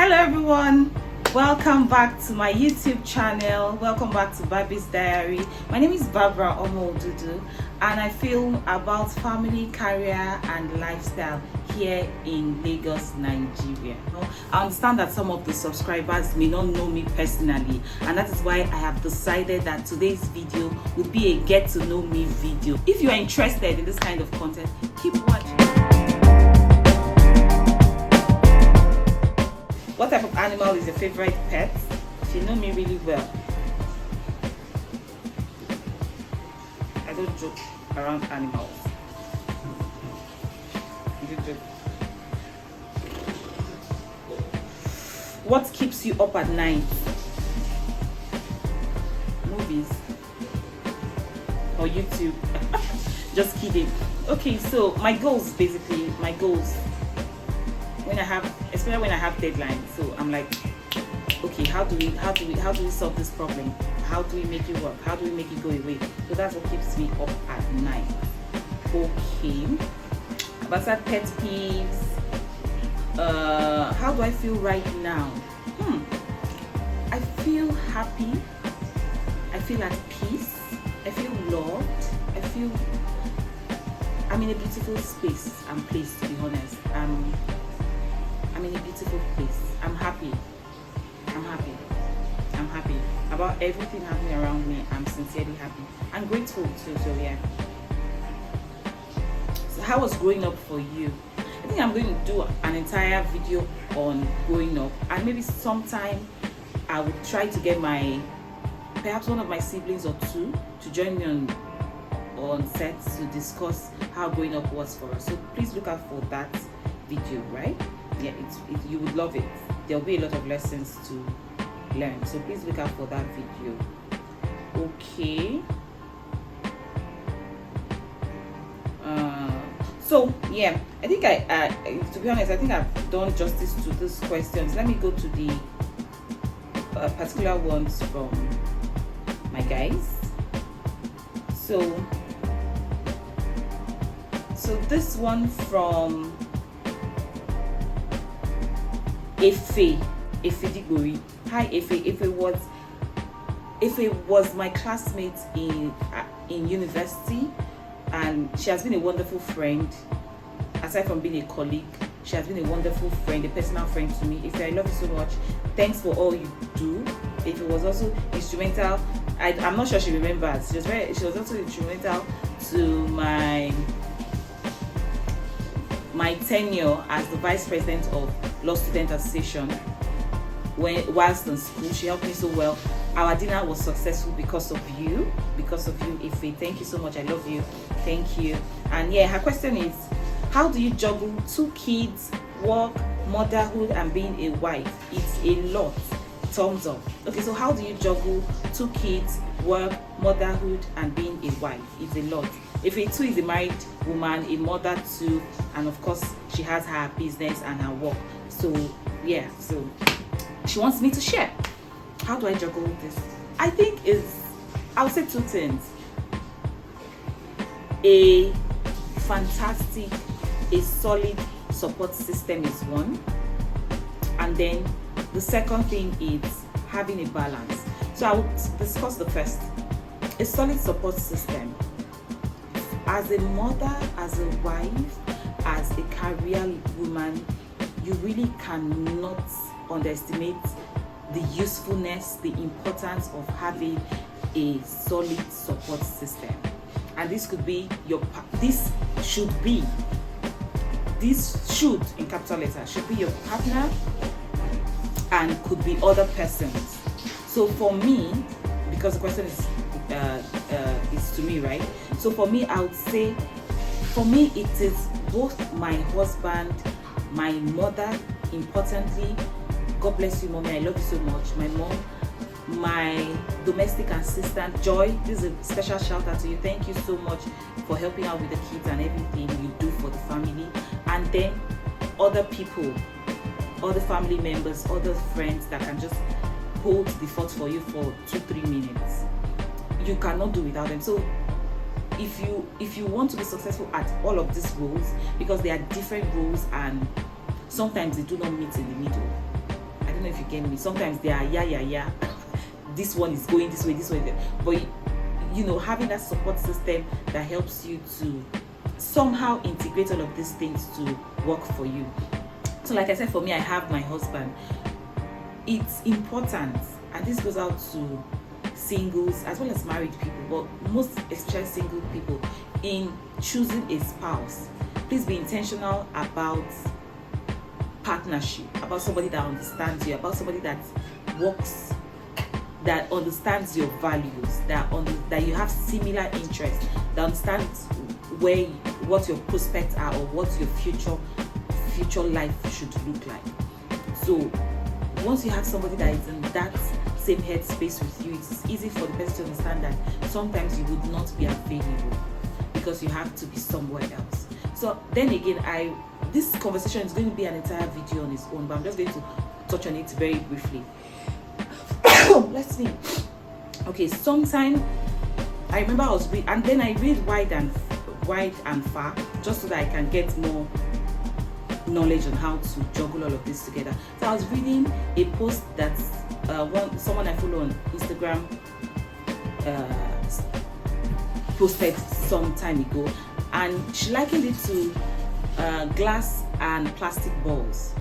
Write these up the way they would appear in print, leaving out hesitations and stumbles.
Hello everyone, welcome back to my YouTube channel. Welcome back to Baby's Diary. My name is Barbara Omo-Odudu and I film about family, career and lifestyle here in Lagos, Nigeria. I understand that some of the subscribers may not know me personally, and that is why I have decided that today's video would be a get to know me video. If you are interested in this kind of content, keep watching. What type of animal is your favorite pet? If you know me really well, I don't joke around animals. I don't joke. What keeps you up at night? Movies or YouTube? Just kidding. Okay, so my goals, especially when I have deadlines. So I'm like, okay, how do we solve this problem? How do we make it work? How do we make it go away? So that's what keeps me up at night. Okay. About that pet peeves. How do I feel right now? I feel happy. I feel at peace. I feel loved. I'm in a beautiful space and place, to be honest. I'm in a beautiful place. I'm happy about everything happening around me. I'm sincerely happy. I'm grateful too, so yeah. So how was growing up for you? I think I'm going to do an entire video on growing up, and maybe sometime I would try to get perhaps one of my siblings or two to join me on set to discuss how growing up was for us. So please look out for that video, right? Yeah, you would love it. There'll be a lot of lessons to learn, so please look out for that video. Okay. So yeah, I think to be honest, I think I've done justice to these questions. Let me go to the particular ones from my guys. So this one from Efe Digori. Hi Efe. Efe was my classmate in university, and she has been a wonderful friend. Aside from being a colleague, she has been a wonderful friend, a personal friend to me. Efe, I love you so much. Thanks for all you do. Efe was also instrumental. I'm not sure she remembers. She was also instrumental to my tenure as the vice president of Law Student Association. Whilst in school, she helped me so well. Our dinner was successful because of you, Ife. Thank you so much. I love you. Thank you. And yeah, her question is, how do you juggle 2 kids, work, motherhood, and being a wife? It's a lot. Thumbs up. Okay, so how do you juggle 2 kids, work, motherhood, and being a wife? It's a lot. Ife too is a married woman, a mother too, and of course she has her business and her work. So yeah, so she wants me to share. How do I juggle this? I think I'll say 2 things. A fantastic, a solid support system is one, and then the second thing is having a balance. So I will discuss the first. A solid support system. As a mother, as a wife, as a career woman, you really cannot underestimate the usefulness, the importance of having a solid support system. And this should in capital letters should be your partner and could be other persons. So for me, because the question is to me, right? So for me, I would say, for me it is both my husband, my mother, importantly. God bless you, mommy. I love you so much. My mom, my domestic assistant, Joy. This is a special shout out to you. Thank you so much for helping out with the kids and everything you do for the family. And then other people, other family members, other friends that can just hold the fort for you for 2-3 minutes. You cannot do without them. So if you want to be successful at all of these roles, because there are different roles and sometimes they do not meet in the middle. get me? Sometimes they are yeah. This one is going this way, but you know, having that support system that helps you to somehow integrate all of these things to work for you. So like I said, for me, I have my husband. It's important, and this goes out to singles as well as married people, but most especially single people, in choosing a spouse. Please be intentional about partnership, about somebody that understands you, about somebody that works, that understands your values, that you have similar interests, that understands what your prospects are or what your future life should look like. So once you have somebody that is in that same headspace with you, it's easy for the person to understand that sometimes you would not be available because you have to be somewhere else. So then again, this conversation is going to be an entire video on its own, but I'm just going to touch on it very briefly. Let's see. Okay, sometime I remember I was reading, and then I read wide and far, just so that I can get more knowledge on how to juggle all of this together. So I was reading a post that someone I follow on Instagram posted some time ago, and she likened it to glass and plastic balls.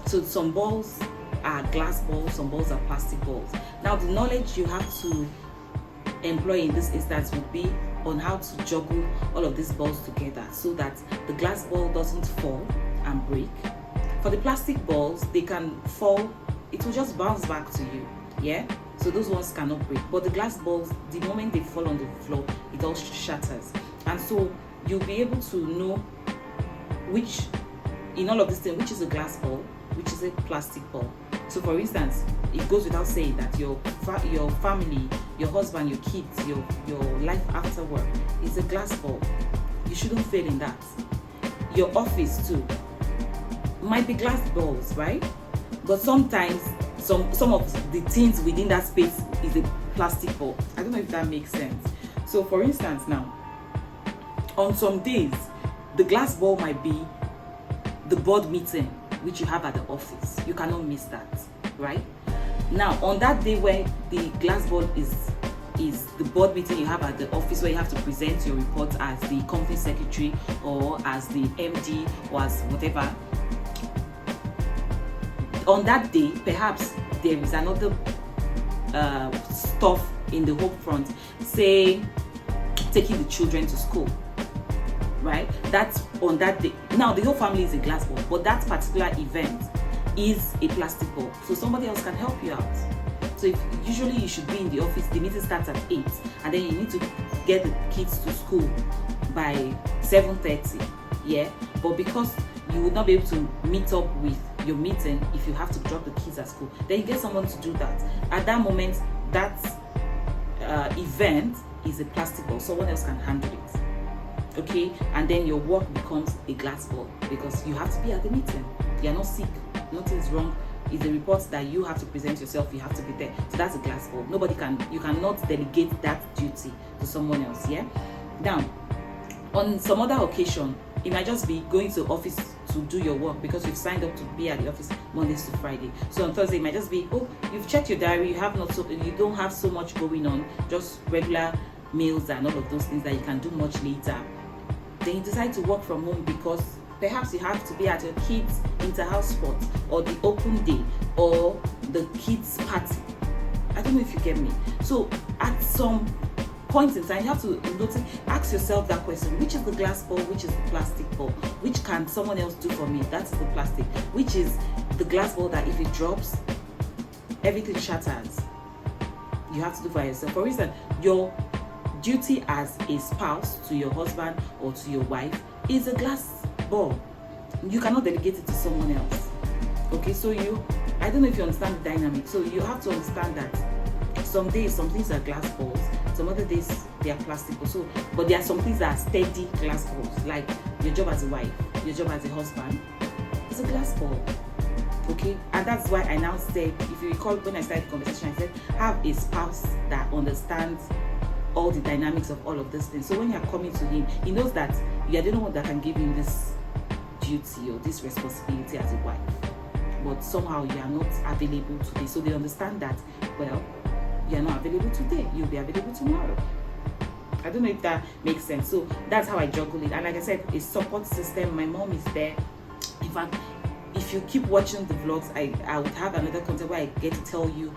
So some balls are glass balls, some balls are plastic balls. Now the knowledge you have to employ in this instance would be on how to juggle all of these balls together so that the glass ball doesn't fall and break. For the plastic balls, they can fall, it will just bounce back to you, yeah? So those ones cannot break. But the glass balls, the moment they fall on the floor, it all shatters. And so you'll be able to know which, in all of these things, which is a glass ball, which is a plastic ball. So for instance, it goes without saying that your family, your husband, your kids, your life after work is a glass ball. You shouldn't fail in that. Your office too might be glass balls, right? But sometimes some of the things within that space is a plastic ball. I don't know if that makes sense. So for instance now, on some days, the glass ball might be the board meeting which you have at the office. You cannot miss that, right? Now, on that day where the glass ball is the board meeting you have at the office, where you have to present your report as the company secretary or as the MD or as whatever, on that day, perhaps there is another stuff in the home front, say taking the children to school, right? That's on that day. Now the whole family is a glass ball, but that particular event is a plastic ball, so somebody else can help you out. So usually you should be in the office, the meeting starts at 8, and then you need to get the kids to school by 7:30, yeah? But because you would not be able to meet up with your meeting if you have to drop the kids at school, then you get someone to do that. At that moment, that event is a plastic ball, someone else can handle it, okay? And then your work becomes a glass ball because you have to be at the meeting. You are not sick, nothing's wrong. It's a report that you have to present yourself, you have to be there. So that's a glass ball. You cannot delegate that duty to someone else, yeah? Now, on some other occasion, it might just be going to office to do your work because you've signed up to be at the office Mondays to Friday. So on Thursday, it might just be, oh, you've checked your diary, you don't have so much going on, just regular meals and all of those things that you can do much later. Then you decide to work from home because perhaps you have to be at your kids' inter-house sport or the open day or the kids' party. I don't know if you get me. So at some point in time, you have to ask yourself that question: which is the glass ball, which is the plastic ball, which can someone else do for me? That's the plastic. Which is the glass ball that if it drops, everything shatters. You have to do for yourself. For instance, your duty as a spouse to your husband or to your wife is a glass ball. You cannot delegate it to someone else. Okay, so I don't know if you understand the dynamic. So you have to understand that some days some things are glass balls, some other days they are plastic balls. So, but there are some things that are steady glass balls, like your job as a wife, your job as a husband. It's a glass ball. Okay, and that's why I now said, if you recall when I started the conversation, I said have a spouse that understands all the dynamics of all of these things. So when you are coming to him, he knows that you are the one that can give him this duty or this responsibility as a wife, but somehow you are not available today. So they understand that, well, you are not available today, you'll be available tomorrow. I don't know if that makes sense. So that's how I juggle it. And like I said, a support system. My mom is there. In fact, if you keep watching the vlogs, I would have another content where I get to tell you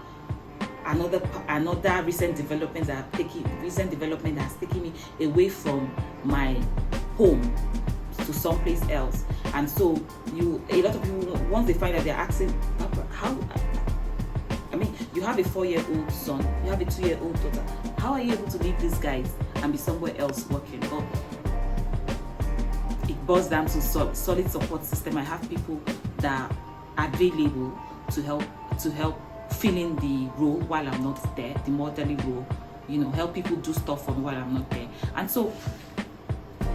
another recent development that has taken me away from my home to someplace else. And so a lot of people, once they find that, they're asking, how, I mean, you have a 4-year-old son, you have a 2-year-old daughter, how are you able to leave these guys and be somewhere else working? But it boils down to solid support system. I have people that are available to help fill in the role while I'm not there, the motherly role, help people do stuff for me while I'm not there. And so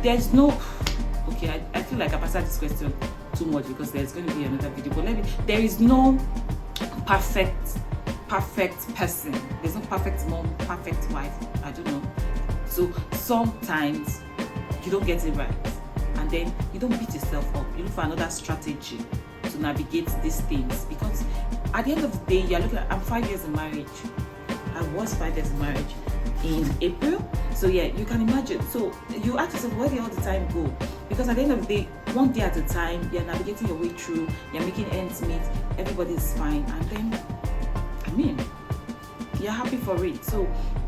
there's no, okay, I feel like I've answered this question too much because there's going to be another video, but there is no perfect person. There's no perfect mom, perfect wife, I don't know. So sometimes you don't get it right, and then you don't beat yourself up. You look for another strategy to navigate these things, because at the end of the day, you're looking at, I'm 5 years in marriage. I was 5 years in marriage in April. So yeah, you can imagine. So you ask yourself, where did all the time go? Because at the end of the day, one day at a time, you're navigating your way through, you're making ends meet, everybody's fine, and then, I mean, you're happy for it. So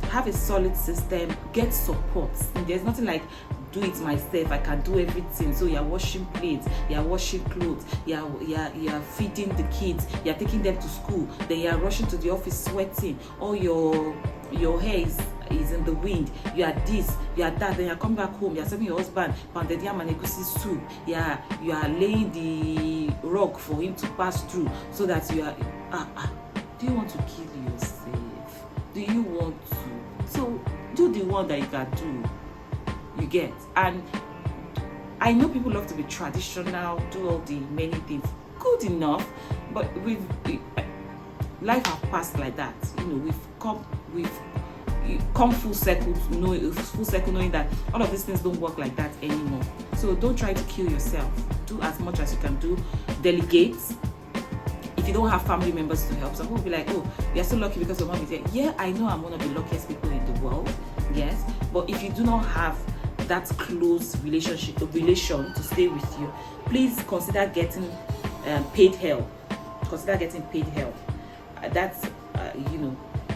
have a solid system, get support. And there's nothing like do it myself, I can do everything. So you're washing plates, you're washing clothes, you're feeding the kids, you're taking them to school, then you're rushing to the office sweating, all your hair is in the wind, you are this, you are that, then you're coming back home, you're serving your husband pounded yam and egusi soup, you are laying the rug for him to pass through, so that you are do you want to kill yourself? Do you want to? So do the one that you can do. You get. And I know people love to be traditional, do all the many things, good enough, but life has passed like that. We've come full circle knowing that all of these things don't work like that anymore. So don't try to kill yourself. Do as much as you can do. Delegate. If you don't have family members to help, some people will be like, oh, you're so lucky because your mom is here. Yeah, I know I'm one of the luckiest people in the world, yes, but if you do not have that close relation to stay with you, please consider getting paid help. Consider getting paid help. That's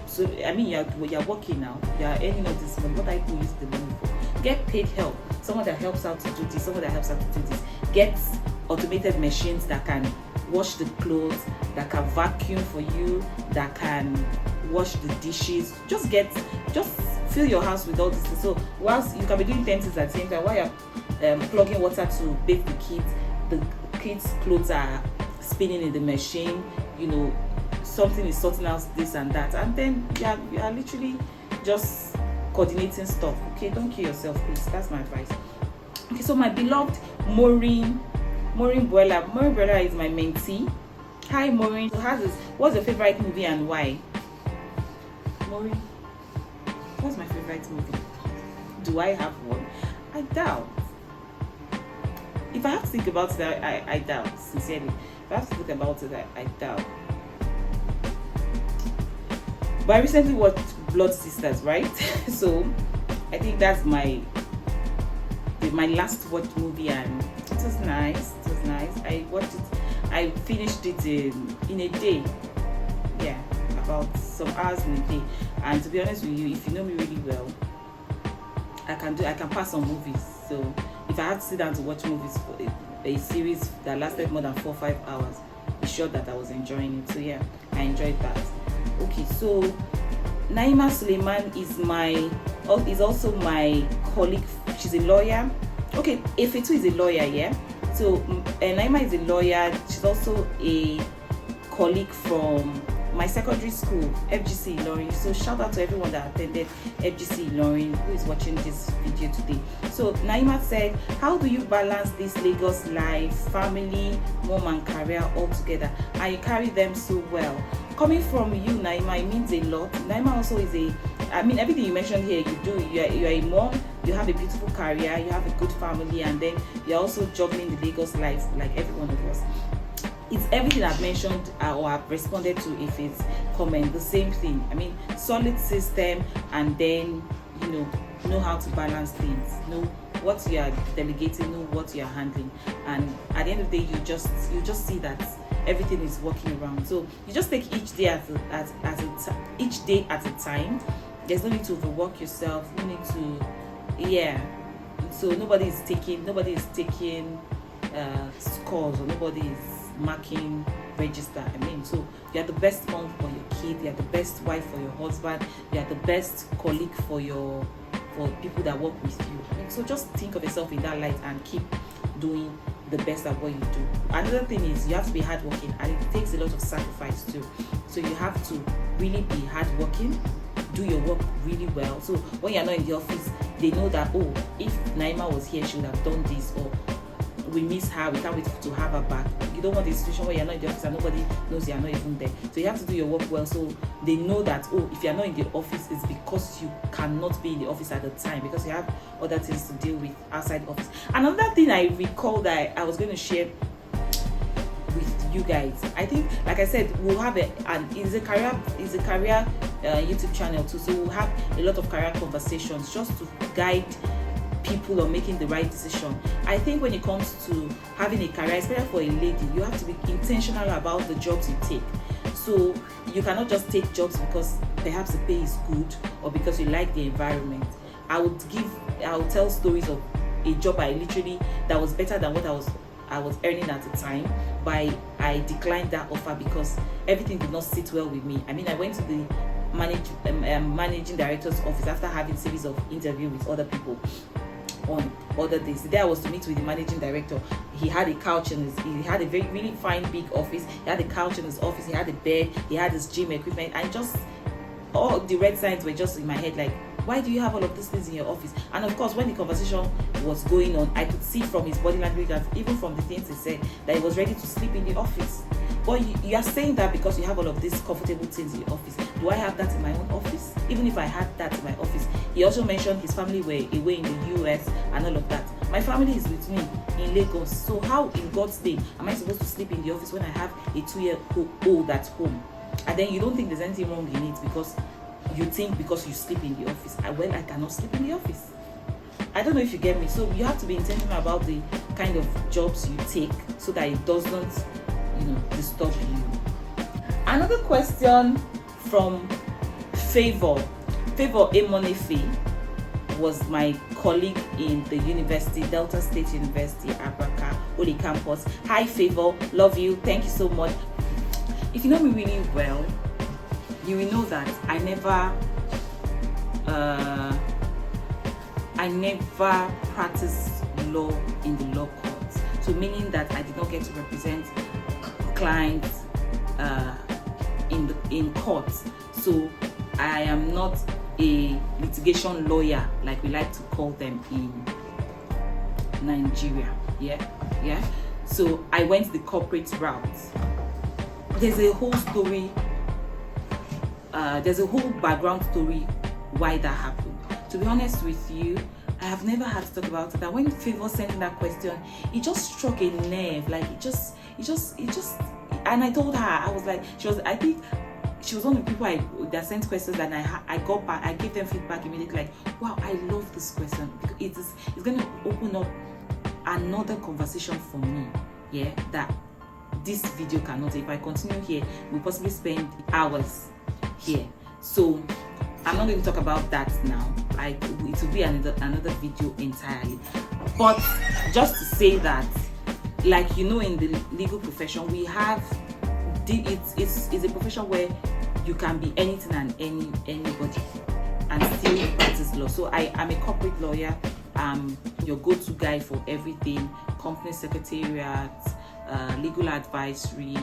so I mean, you're working now, you're earning all this money. What are you use the money for? Get paid help. Someone that helps out to do this, someone that helps out to do this. Get automated machines that can wash the clothes, that can vacuum for you, that can wash the dishes. Just fill your house with all this. So whilst you can be doing 10 things at the same time, while you're plugging water to bathe the kids' clothes are spinning in the machine, something is sorting out this and that, and then you are literally just coordinating stuff. Okay, don't kill yourself, please. That's my advice. Okay, so my beloved Maureen Buela. Maureen Buela is my mentee. Hi Maureen. So what's your favorite movie and why? Maureen, what's my favorite movie? Do I have one? I doubt. If I have to think about it, I doubt, sincerely. If I have to think about it, I doubt. But I recently watched Blood Sisters, right? So I think that's my last watched movie, and it was nice. It was nice. I watched it. I finished it in a day. Yeah, about some hours in a day. And to be honest with you, if you know me really well, I can pass on movies. So if I have to sit down to watch movies for a series that lasted more than 4 or 5 hours, be sure that I was enjoying it. So yeah, I enjoyed that. Okay, so Naima Suleiman is also my colleague. She's a lawyer. Okay, Efetu is a lawyer, yeah. So Naima is a lawyer. She's also a colleague from my secondary school, FGC Ilorin. So shout out to everyone that attended FGC Ilorin who is watching this video today. So Naima said, how do you balance this Lagos life, family, mom and career all together? And you carry them so well. Coming from you, Naima, it means a lot. Naima also is everything you mentioned here, you do. You're a mom, you have a beautiful career, you have a good family, and then you're also juggling the Lagos life like every one of us. it's everything I've mentioned or I've responded to. If it's comment, the same thing. I mean, solid system, and then know how to balance things, know what you are delegating, know what you are handling, and at the end of the day, you just see that everything is working around. So you just take each day each day at a time. There's no need to overwork yourself. No need to, so nobody is taking scores, or nobody is marking register. I mean, so you are the best mom for your kid, you are the best wife for your husband, you are the best colleague for people that work with you. I mean, so just think of yourself in that light and keep doing the best at what you do. Another thing is you have to be hardworking, and it takes a lot of sacrifice too. So you have to really be hardworking, do your work really well. So when you're not in the office, they know that, oh, if Naima was here, she would have done this, or we miss her, we can't wait to have her back. You don't want a situation where you're not in the office and nobody knows you're not even there. So you have to do your work well, so they know that, oh, if you're not in the office, it's because you cannot be in the office at the time, because you have other things to deal with outside the office. Another thing I recall that I was going to share with you guys, I think, like I said, we'll have it's a career YouTube channel too, so we'll have a lot of career conversations just to guide people on making the right decision. I think when it comes to having a career, especially for a lady, you have to be intentional about the jobs you take. So you cannot just take jobs because perhaps the pay is good or because you like the environment. I will tell stories of a job that was better than what I was earning at the time, but I declined that offer because everything did not sit well with me. I mean, I went to the managing director's office after having a series of interviews with other people on other days. The day I was to meet with the managing director, he had a couch he had a really fine big office. He had a couch in his office, he had a bed, he had his gym equipment, and just all the red signs were just in my head, like, why do you have all of these things in your office? And of course, when the conversation was going on, I could see from his body language, and even from the things he said, that he was ready to sleep in the office. But you are saying that because you have all of these comfortable things in your office. Do I have that in my own office? Even if I had that in my office. He also mentioned his family were away in the US and all of that. My family is with me in Lagos. So how in God's name am I supposed to sleep in the office when I have a 2-year-old at home? And then you don't think there's anything wrong in it because you think because you sleep in the office. Well, I cannot sleep in the office. I don't know if you get me. So you have to be intentional about the kind of jobs you take so that it doesn't, disturb you. Another question from Favour Emonefe was my colleague in the university, Delta State University, Abraka, Holy Campus. Hi Favour, love you, thank you so much. If you know me really well, you will know that I never practiced law in the law courts. So meaning that I did not get to represent clients in courts. So I am not a litigation lawyer like we like to call them in Nigeria. Yeah. So I went the corporate route. There's a whole story. There's a whole background story why that happened. To be honest with you, I have never had to talk about it. And when Favour sent in that question, it just struck a nerve. Like it just. And I told her, I think she was one of the people that sent questions, and I got back. I gave them feedback immediately. Like, wow, I love this question because it's going to open up another conversation for me. Yeah, that this video cannot. If I continue here, we'll possibly spend hours here. So I'm not going to talk about that now. It will be another video entirely. But just to say that, like in the legal profession, we have it's a profession where you can be anything and anybody and still practice law. So I am a corporate lawyer. Your go-to guy for everything: company secretariat, legal advisory,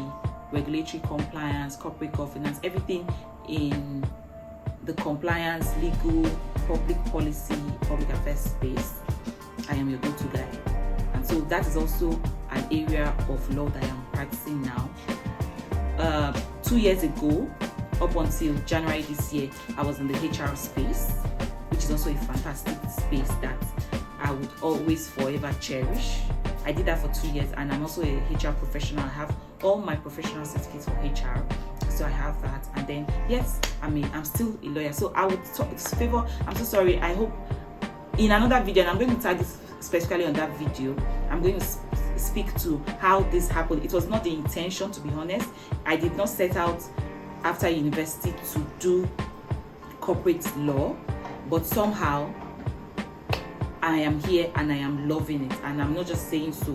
regulatory compliance, corporate governance, everything in the compliance, legal, public policy, public affairs space. I am your go-to guy. And so that is also an area of law that I am practicing now. 2 years ago, up until January this year, I was in the HR space, which is also a fantastic space that I would always forever cherish. I did that for 2 years, and I'm also a HR professional. I have all my professional certificates for HR, so I have that. And then yes, I'm still a lawyer. So I would talk favor. I'm so sorry. I hope in another video, and I'm going to tag this specifically on that video, I'm going to speak to how this happened. It was not the intention, to be honest. I did not set out after university to do corporate law, but somehow I am here and I am loving it. And I'm not just saying so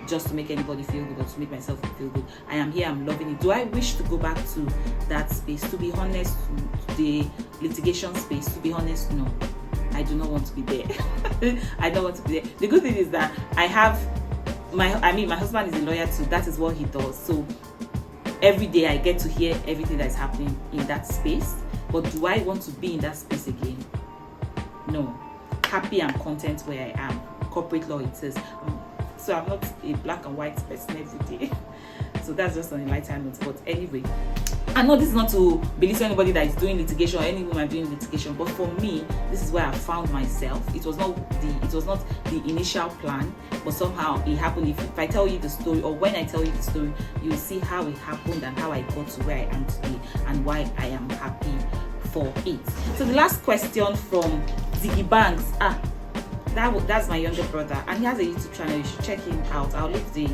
just to make anybody feel good or to make myself feel good. I am here, I'm loving it. Do I wish to go back to that space? To be honest, the litigation space, to be honest, no. I do not want to be there. I don't want to be there. The good thing is that I have my husband is a lawyer too. That is what he does. So every day I get to hear everything that is happening in that space. But do I want to be in that space again? No. Happy and content where I am. Corporate law, it says. So I'm not a black and white person every day. So that's just on a lighter note. But anyway, I know this is not to belittle anybody that is doing litigation or any woman doing litigation, but for me, this is where I found myself. It was not the initial plan, but somehow it happened. If I tell you the story, or when I tell you the story, you'll see how it happened and how I got to where I am today and why I am happy for it. So the last question from Ziggy Banks. That's my younger brother, and he has a YouTube channel. You should check him out. I'll leave the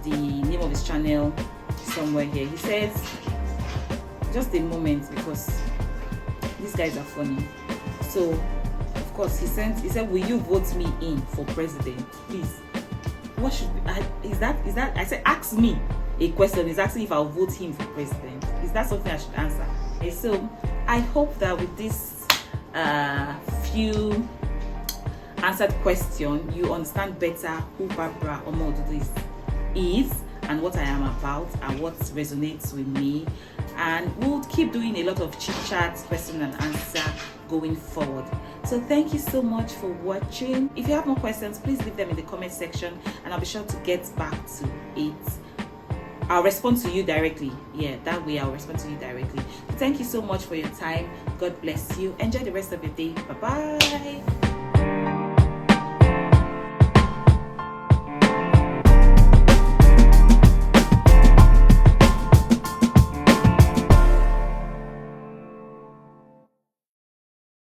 name of his channel somewhere here. He says, just a moment, because these guys are funny. So of course he said, will you vote me in for president, please? What should is that I said, ask me a question. He's asking if I'll vote him for president. Is that something I should answer? Okay, so I hope that with this few answered question, you understand better who Barbara Omodudu is and what I am about and what resonates with me. And we'll keep doing a lot of chit chats, question and answer going forward. So thank you so much for watching. If you have more questions, please leave them in the comment section and I'll be sure to get back to it. I'll respond to you directly. Yeah, that way I'll respond to you directly. Thank you so much for your time. God bless you. Enjoy the rest of your day. Bye bye.